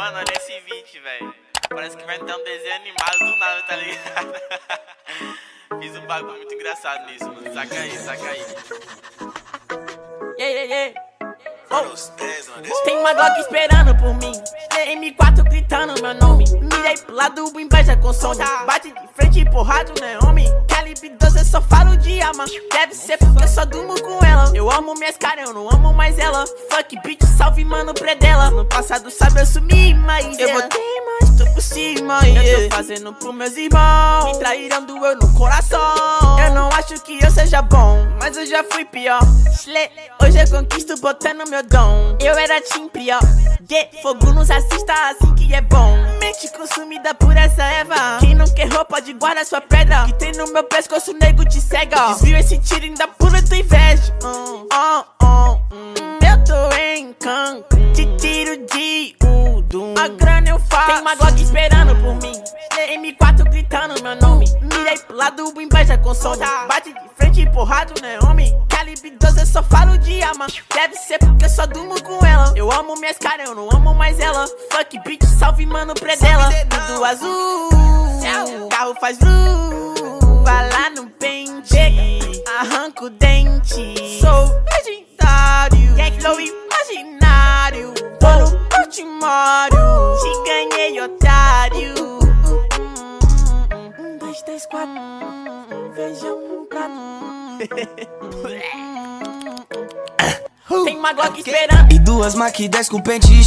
Mano, olha esse beat, velho. Parece que vai dar um desenho animado do nada, tá ligado? Fiz um bagulho muito engraçado nisso, mano. Saca aí, saca aí. Tem uma Glock esperando por mim, M4 gritando meu nome. Mirei pro lado, inveja com som. Bate de frente, porrado, né, homem? Calibre 12, eu só falo de arma. Deve ser porque eu só durmo com ela. Eu amo minhas caras, eu não amo mais ela. Fuck bitch, salve mano, predela. No passado sabe eu sumi, mas eu voltei, mas tô por cima. Eu tô fazendo pros meus irmãos. Me traíram, doeu no coração. Eu não acho que eu seja bom, mas eu já fui pior. Hoje eu conquisto botando meu dom. Eu era team pior. Fogo nos assista assim que é bom. Mente consumida por essa erva. Quem não quer roupa de guarda sua pedra. Que tem no meu pescoço, nego te cega. Desvio esse tiro ainda pura tua inveja. Eu tô em Cancún, te tiro de Udum. A grana eu faço. Tem uma Glock esperando por mim, M4 gritando meu nome. Mirei pro lado, inveja com som. Bate de frente, porrado, né, homem? Calibre 12, eu só falo de arma. Deve ser porque eu só durmo com ela. Eu amo minhas caras, eu não amo mais ela. Fuck bitch, salve mano, predela. Tudo azul, carro faz vru. Vai lá no pente, arranca o dente. Sou legendário, flow imaginário. Tô no Portimório, te ganhei, otário. 1, 2, 3, 4, feijão no prato. Tem uma Glock esperando E duas Mac 10 com pente